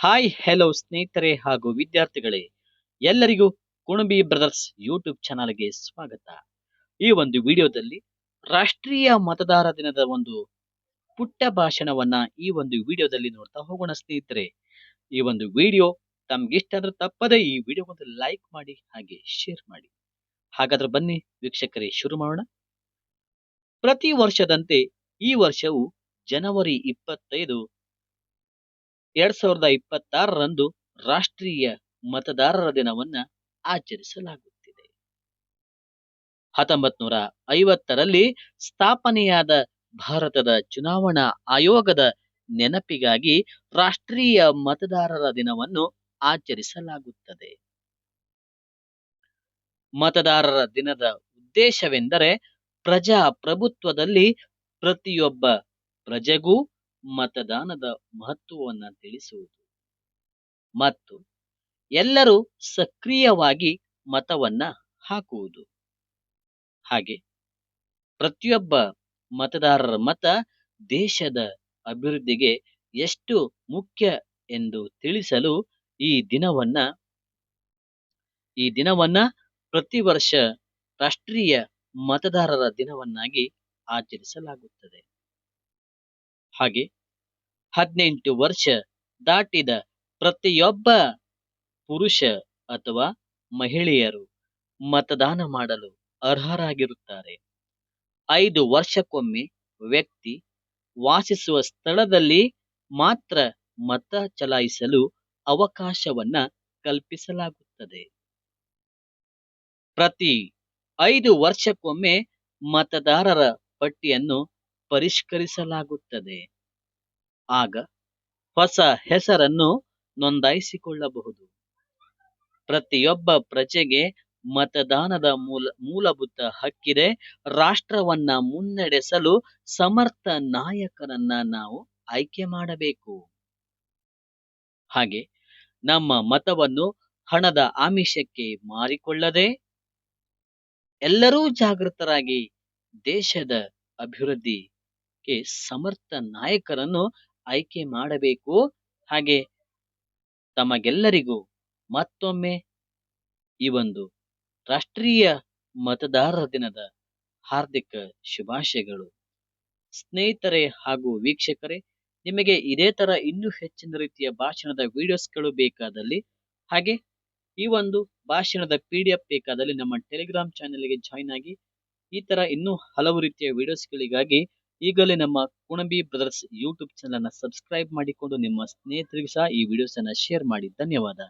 Hi hello ಸ್ನೇಹಿತರೆ ಹಾಗೂ ವಿದ್ಯಾರ್ಥಿಗಳೇ, ಎಲ್ಲರಿಗೂ ಕುಣಬಿ ಬ್ರದರ್ಸ್ ಯೂಟ್ಯೂಬ್ ಚಾನಲ್ಗೆ ಸ್ವಾಗತ. ಈ ಒಂದು ವಿಡಿಯೋದಲ್ಲಿ ರಾಷ್ಟ್ರೀಯ ಮತದಾರ ದಿನದ ಒಂದು ಪುಟ್ಟ ಭಾಷಣವನ್ನ ಈ ಒಂದು ವಿಡಿಯೋದಲ್ಲಿ ನೋಡ್ತಾ ಹೋಗೋಣ ಸ್ನೇಹಿತರೆ. ಈ ಒಂದು ವಿಡಿಯೋ ತಮ್ಗಿಷ್ಟ ಆದ್ರೆ ತಪ್ಪದೇ ಈ ವಿಡಿಯೋಗೊಂದು ಲೈಕ್ ಮಾಡಿ ಹಾಗೆ ಶೇರ್ ಮಾಡಿ. ಹಾಗಾದ್ರೆ ಬನ್ನಿ ವೀಕ್ಷಕರೇ, ಶುರು ಮಾಡೋಣ. ಪ್ರತಿ ವರ್ಷದಂತೆ ಈ ವರ್ಷವು ಜನವರಿ 25, 2026ರಂದು ರಾಷ್ಟ್ರೀಯ ಮತದಾರರ ದಿನವನ್ನ ಆಚರಿಸಲಾಗುತ್ತಿದೆ. 1950ರಲ್ಲಿ ಸ್ಥಾಪನೆಯಾದ ಭಾರತದ ಚುನಾವಣಾ ಆಯೋಗದ ನೆನಪಿಗಾಗಿ ರಾಷ್ಟ್ರೀಯ ಮತದಾರರ ದಿನವನ್ನು ಆಚರಿಸಲಾಗುತ್ತದೆ. ಮತದಾರರ ದಿನದ ಉದ್ದೇಶವೆಂದರೆ ಪ್ರಜಾಪ್ರಭುತ್ವದಲ್ಲಿ ಪ್ರತಿಯೊಬ್ಬ ಪ್ರಜೆಗೂ ಮತದಾನದ ಮಹತ್ವವನ್ನು ತಿಳಿಸುವುದು ಮತ್ತು ಎಲ್ಲರೂ ಸಕ್ರಿಯವಾಗಿ ಮತವನ್ನ ಹಾಕುವುದು. ಹಾಗೆ ಪ್ರತಿಯೊಬ್ಬ ಮತದಾರರ ಮತ ದೇಶದ ಅಭಿವೃದ್ಧಿಗೆ ಎಷ್ಟು ಮುಖ್ಯ ಎಂದು ತಿಳಿಸಲು ಈ ದಿನವನ್ನ ಪ್ರತಿ ವರ್ಷ ರಾಷ್ಟ್ರೀಯ ಮತದಾರರ ದಿನವನ್ನಾಗಿ ಆಚರಿಸಲಾಗುತ್ತದೆ. ಹಾಗೆ 18 ವರ್ಷ ದಾಟಿದ ಪ್ರತಿಯೊಬ್ಬ ಪುರುಷ ಅಥವಾ ಮಹಿಳೆಯರು ಮತದಾನ ಮಾಡಲು ಅರ್ಹರಾಗಿರುತ್ತಾರೆ. 5 ವರ್ಷಕ್ಕೊಮ್ಮೆ ವ್ಯಕ್ತಿ ವಾಸಿಸುವ ಸ್ಥಳದಲ್ಲಿ ಮಾತ್ರ ಮತ ಚಲಾಯಿಸಲು ಅವಕಾಶವನ್ನ ಕಲ್ಪಿಸಲಾಗುತ್ತದೆ. ಪ್ರತಿ 5 ವರ್ಷಕ್ಕೊಮ್ಮೆ ಮತದಾರರ ಪಟ್ಟಿಯನ್ನು ಪರಿಷ್ಕರಿಸಲಾಗುತ್ತದೆ. ಆಗ ಹೊಸ ಹೆಸರನ್ನು ನೋಂದಾಯಿಸಿಕೊಳ್ಳಬಹುದು. ಪ್ರತಿಯೊಬ್ಬ ಪ್ರಜೆಗೆ ಮತದಾನದ ಮೂಲಭೂತ ಹಕ್ಕಿದೆ. ರಾಷ್ಟ್ರವನ್ನ ಮುನ್ನಡೆಸಲು ಸಮರ್ಥ ನಾಯಕರನ್ನ ನಾವು ಆಯ್ಕೆ ಮಾಡಬೇಕು. ಹಾಗೆ ನಮ್ಮ ಮತವನ್ನು ಹಣದ ಆಮಿಷಕ್ಕೆ ಮಾರಿಕೊಳ್ಳದೆ ಎಲ್ಲರೂ ಜಾಗೃತರಾಗಿ ದೇಶದ ಅಭಿವೃದ್ಧಿಗೆ ಸಮರ್ಥ ನಾಯಕರನ್ನು ಆಯ್ಕೆ ಮಾಡಬೇಕು. ಹಾಗೆ ತಮಗೆಲ್ಲರಿಗೂ ಮತ್ತೊಮ್ಮೆ ಈ ಒಂದು ರಾಷ್ಟ್ರೀಯ ಮತದಾರರ ದಿನದ ಹಾರ್ದಿಕ ಶುಭಾಶಯಗಳು. ಸ್ನೇಹಿತರೆ ಹಾಗೂ ವೀಕ್ಷಕರೇ, ನಿಮಗೆ ಇದೇ ತರ ಇನ್ನೂ ಹೆಚ್ಚಿನ ರೀತಿಯ ಭಾಷಣದ ವಿಡಿಯೋಸ್ಗಳು ಬೇಕಾದಲ್ಲಿ ಹಾಗೆ ಈ ಒಂದು ಭಾಷಣದ PDF ಬೇಕಾದಲ್ಲಿ ನಮ್ಮ ಟೆಲಿಗ್ರಾಮ್ ಚಾನೆಲ್ಗೆ ಜಾಯಿನ್ ಆಗಿ. ಈ ತರ ಇನ್ನೂ ಹಲವು ರೀತಿಯ ವಿಡಿಯೋಸ್ಗಳಿಗಾಗಿ ಈಗಲೇ ನಮ್ಮ ಕುಣಬಿ ಬ್ರದರ್ಸ್ ಯೂಟ್ಯೂಬ್ ಚಾನಲ್ ಅನ್ನ ಸಬ್ಸ್ಕ್ರೈಬ್ ಮಾಡಿಕೊಂಡು ನಿಮ್ಮ ಸ್ನೇಹಿತರಿಗೂ ಸಹ ಈ ವಿಡಿಯೋಸ್ ಅನ್ನ ಶೇರ್ ಮಾಡಿ. ಧನ್ಯವಾದ.